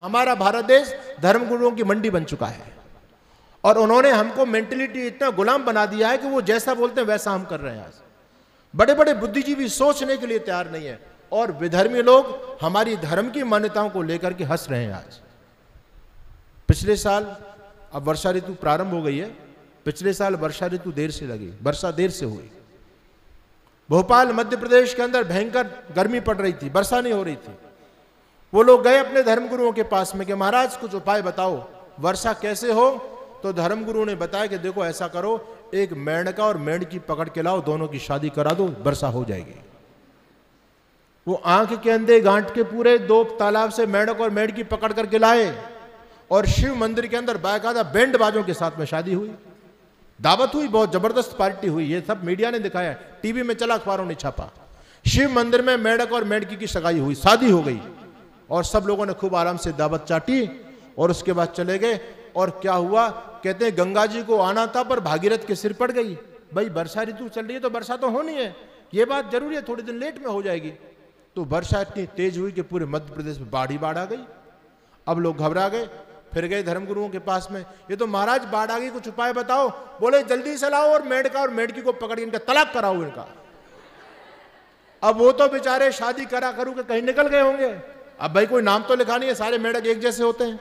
हमारा भारत देश धर्मगुरुओं की मंडी बन चुका है और उन्होंने हमको मेंटलिटी इतना गुलाम बना दिया है कि वो जैसा बोलते हैं वैसा हम कर रहे हैं। आज बड़े बड़े बुद्धिजीवी सोचने के लिए तैयार नहीं है और विधर्मी लोग हमारी धर्म की मान्यताओं को लेकर के हंस रहे हैं। आज पिछले साल, अब वर्षा ऋतु प्रारंभ हो गई है, पिछले साल वर्षा ऋतु देर से लगी, वर्षा देर से हुई। भोपाल मध्य प्रदेश के अंदर भयंकर गर्मी पड़ रही थी, वर्षा नहीं हो रही थी। वो लोग गए अपने धर्मगुरुओं के पास में कि महाराज कुछ उपाय बताओ, वर्षा कैसे हो। तो धर्मगुरु ने बताया कि देखो ऐसा करो, एक मेंढका और मेंढकी पकड़ के लाओ, दोनों की शादी करा दो, वर्षा हो जाएगी। वो आंख के अंधे गांठ के पूरे 2 तालाब से मेंढक और मेंढकी पकड़ करके लाए और शिव मंदिर के अंदर बाकायदा बैंड बाजों के साथ में शादी हुई, दावत हुई, बहुत जबरदस्त पार्टी हुई। ये सब मीडिया ने दिखाया, टीवी में चला, अखबारों ने छापा। शिव मंदिर में मेंढक और मेंढकी की सगाई हुई, शादी हो गई और सब लोगों ने खूब आराम से दावत चाटी और उसके बाद चले गए। और क्या हुआ, कहते हैं गंगा जी को आना था पर भागीरथ के सिर पड़ गई। भाई वर्षा ऋतु चल रही है तो वर्षा तो होनी है, ये बात जरूरी है, थोड़ी दिन लेट में हो जाएगी। तो वर्षा इतनी तेज हुई कि पूरे मध्य प्रदेश में बाढ़ ही बाढ़ आ गई। अब लोग घबरा गए, फिर गए धर्मगुरुओं के पास में, ये तो महाराज बाढ़ आ गई, कुछ उपाय बताओ। बोले जल्दी से लाओ और मेंढका और मेंढकी को पकड़ के इनका तलाक कराओ इनका। अब वो तो बेचारे शादी करा करू के कहीं निकल गए होंगे। अब भाई कोई नाम तो लिखा नहीं है, सारे मेंढक एक जैसे होते हैं,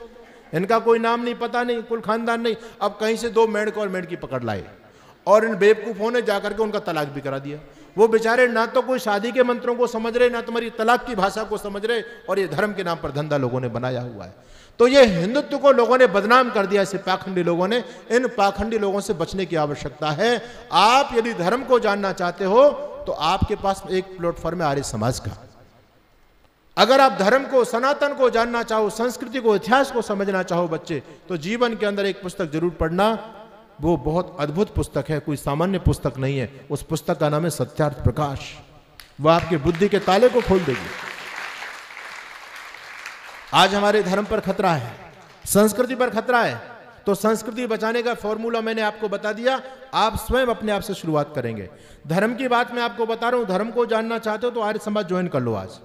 इनका कोई नाम नहीं, पता नहीं, कुल खानदान नहीं। अब कहीं से 2 मेंढक और मेंढकी पकड़ लाए और इन बेवकूफों ने जाकर के उनका तलाक भी करा दिया। वो बेचारे ना तो कोई शादी के मंत्रों को समझ रहे, ना तुम्हारी तलाक की भाषा को समझ रहे, और ये धर्म के नाम पर धंधा लोगों ने बनाया हुआ है। तो ये हिंदुत्व को लोगों ने बदनाम कर दिया, ऐसे पाखंडी लोगों ने। इन पाखंडी लोगों से बचने की आवश्यकता है। आप यदि धर्म को जानना चाहते हो तो आपके पास एक प्लेटफॉर्म है आर्य समाज का। अगर आप धर्म को, सनातन को जानना चाहो, संस्कृति को, इतिहास को समझना चाहो बच्चे, तो जीवन के अंदर एक पुस्तक जरूर पढ़ना। वो बहुत अद्भुत पुस्तक है, कोई सामान्य पुस्तक नहीं है। उस पुस्तक का नाम है सत्यार्थ प्रकाश। वह आपकी बुद्धि के ताले को खोल देगी। आज हमारे धर्म पर खतरा है, संस्कृति पर खतरा है, तो संस्कृति बचाने का फॉर्मूला मैंने आपको बता दिया। आप स्वयं अपने आप से शुरुआत करेंगे। धर्म की बात मैं आपको बता रहा हूं, धर्म को जानना चाहते हो तो आर्य समाज ज्वाइन कर लो। आज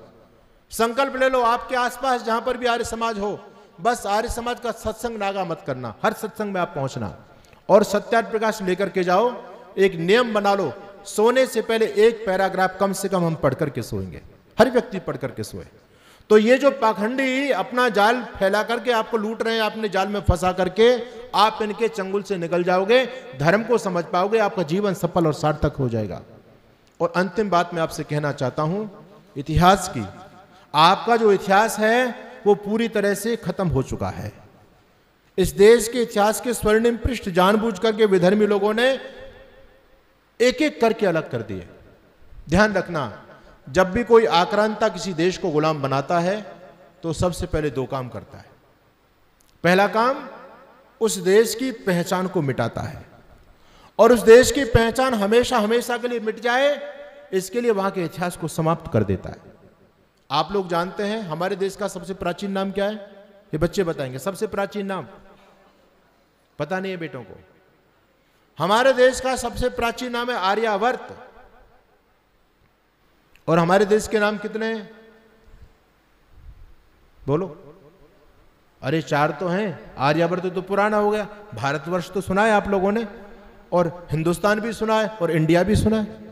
संकल्प ले लो, आपके आसपास जहां पर भी आर्य समाज हो, बस आर्य समाज का सत्संग नागा मत करना, हर सत्संग में आप पहुंचना और सत्यार्थ प्रकाश लेकर के जाओ। एक नियम बना लो, सोने से पहले एक पैराग्राफ कम से कम हम पढ़ करके सोएंगे, हर व्यक्ति पढ़ करके सोए। तो ये जो पाखंडी अपना जाल फैला करके आपको लूट रहे हैं, आपने जाल में फंसा करके, आप इनके चंगुल से निकल जाओगे, धर्म को समझ पाओगे, आपका जीवन सफल और सार्थक हो जाएगा। और अंतिम बात मैं आपसे कहना चाहता हूं इतिहास की। आपका जो इतिहास है वो पूरी तरह से खत्म हो चुका है। इस देश के इतिहास के स्वर्णिम पृष्ठ जानबूझ करके विधर्मी लोगों ने एक एक करके अलग कर दिए। ध्यान रखना, जब भी कोई आक्रांता किसी देश को गुलाम बनाता है तो सबसे पहले 2 काम करता है। पहला काम, उस देश की पहचान को मिटाता है, और उस देश की पहचान हमेशा हमेशा के लिए मिट जाए इसके लिए वहां के इतिहास को समाप्त कर देता है। आप लोग जानते हैं हमारे देश का सबसे प्राचीन नाम क्या है? ये बच्चे बताएंगे। सबसे प्राचीन नाम पता नहीं है बेटों को? हमारे देश का सबसे प्राचीन नाम है आर्यावर्त। और हमारे देश के नाम कितने हैं? बोलो। अरे 4 तो हैं। आर्यावर्त तो पुराना हो गया। भारतवर्ष तो सुना है आप लोगों ने, और हिंदुस्तान भी सुना है, और इंडिया भी सुना है।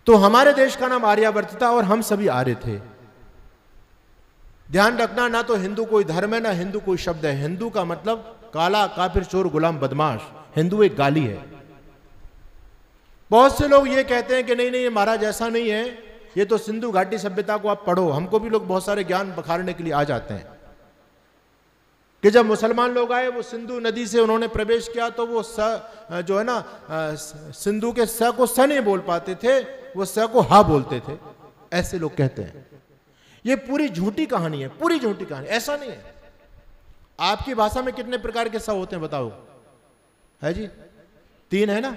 तो हमारे देश का नाम आर्यावर्त था और हम सभी आर्य थे। ध्यान रखना, ना तो हिंदू कोई धर्म है, ना हिंदू कोई शब्द है। हिंदू का मतलब काला, काफिर, चोर, गुलाम, बदमाश। हिंदू एक गाली है। बहुत से लोग ये कहते हैं कि नहीं नहीं ये महाराज ऐसा नहीं है, ये तो सिंधु घाटी सभ्यता को आप पढ़ो। हमको भी लोग बहुत सारे ज्ञान बखारने के लिए आ जाते हैं कि जब मुसलमान लोग आए, वो सिंधु नदी से उन्होंने प्रवेश किया तो वो जो है ना, सिंधु के स को स नहीं बोल पाते थे, वो स को हा बोलते थे। ऐसे लोग कहते हैं। ये पूरी झूठी कहानी है, पूरी झूठी कहानी। ऐसा नहीं है। आपकी भाषा में कितने प्रकार के स होते हैं बताओ? है जी? 3 है ना?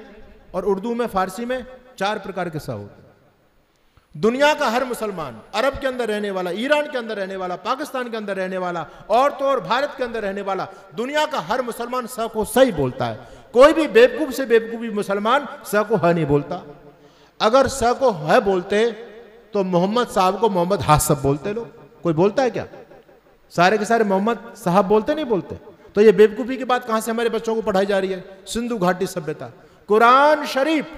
और उर्दू में, फारसी में 4 प्रकार के स होते हैं। दुनिया का हर मुसलमान, अरब के अंदर रहने वाला, ईरान के अंदर रहने वाला, पाकिस्तान के अंदर रहने वाला, और तो और भारत के अंदर रहने वाला, दुनिया का हर मुसलमान स को सही बोलता है। कोई भी बेवकूफ से बेवकूफी मुसलमान स को ह नहीं बोलता। अगर स को ह बोलते तो मोहम्मद साहब को मोहम्मद हासब बोलते लोग। कोई बोलता है क्या? सारे के सारे मोहम्मद साहब बोलते नहीं बोलते? तो ये बेवकूफी की बात कहां से हमारे बच्चों को पढ़ाई जा रही है? सिंधु घाटी सभ्यता, कुरान शरीफ,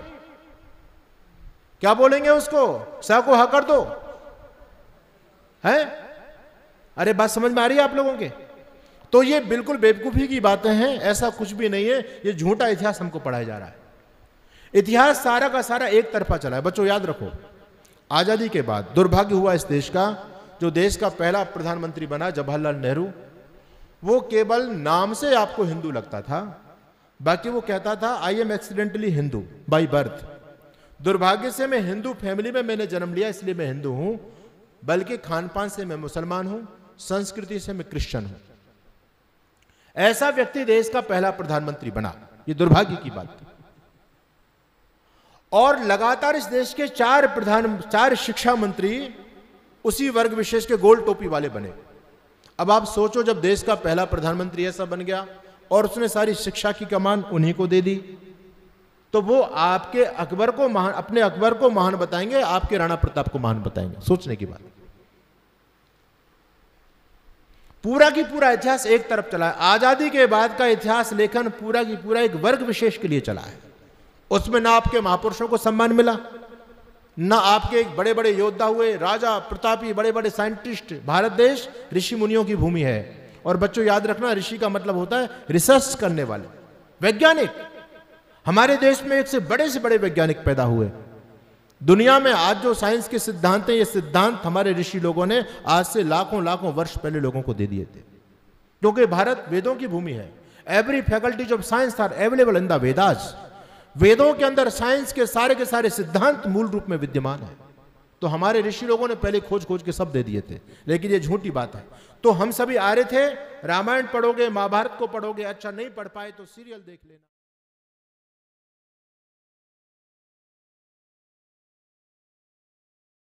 क्या बोलेंगे उसको? सा को हा कर दो है? अरे बात समझ में आ रही है आप लोगों के? तो ये बिल्कुल बेवकूफी की बातें हैं, ऐसा कुछ भी नहीं है। ये झूठा इतिहास हमको पढ़ाया जा रहा है। इतिहास सारा का सारा एक तरफा चला है। बच्चों याद रखो, आजादी के बाद दुर्भाग्य हुआ इस देश का, जो देश का पहला प्रधानमंत्री बना जवाहरलाल नेहरू, वो केवल नाम से आपको हिंदू लगता था, बाकी वो कहता था I am accidentally Hindu by birth. दुर्भाग्य से मैं हिंदू फैमिली में मैंने जन्म लिया इसलिए मैं हिंदू हूं, बल्कि खान पान से मैं मुसलमान हूं, संस्कृति से मैं क्रिश्चियन हूं। ऐसा व्यक्ति देश का पहला प्रधानमंत्री बना, ये दुर्भाग्य की बात थी। और लगातार इस देश के चार शिक्षा मंत्री उसी वर्ग विशेष के गोल टोपी वाले बने। अब आप सोचो, जब देश का पहला प्रधानमंत्री ऐसा बन गया और उसने सारी शिक्षा की कमान उन्हीं को दे दी, तो वो आपके अकबर को महान, अपने अकबर को महान बताएंगे, आपके राणा प्रताप को महान बताएंगे? सोचने की बात। पूरा की पूरा इतिहास एक तरफ चला है। आजादी के बाद का इतिहास लेखन पूरा की पूरा एक वर्ग विशेष के लिए चला है। उसमें ना आपके महापुरुषों को सम्मान मिला, ना आपके एक बड़े बड़े योद्धा हुए, राजा प्रतापी, बड़े बड़े साइंटिस्ट। भारत देश ऋषि मुनियों की भूमि है। और बच्चों याद रखना, ऋषि का मतलब होता है रिसर्च करने वाले, वैज्ञानिक। हमारे देश में एक से बड़े वैज्ञानिक पैदा हुए। दुनिया में आज जो साइंस के सिद्धांत हैं, ये सिद्धांत हमारे ऋषि लोगों ने आज से लाखों वर्ष पहले लोगों को दे दिए थे, क्योंकि भारत वेदों की भूमि है। Every faculties of science are available in the Vedas. वेदों के अंदर साइंस के सारे सिद्धांत मूल रूप में विद्यमान है। तो हमारे ऋषि लोगों ने पहले खोज के सब दे दिए थे, लेकिन ये झूठी बात है। तो हम सभी आ रहे थे, रामायण पढ़ोगे, महाभारत को पढ़ोगे, अच्छा नहीं पढ़ पाए तो सीरियल देख लेना।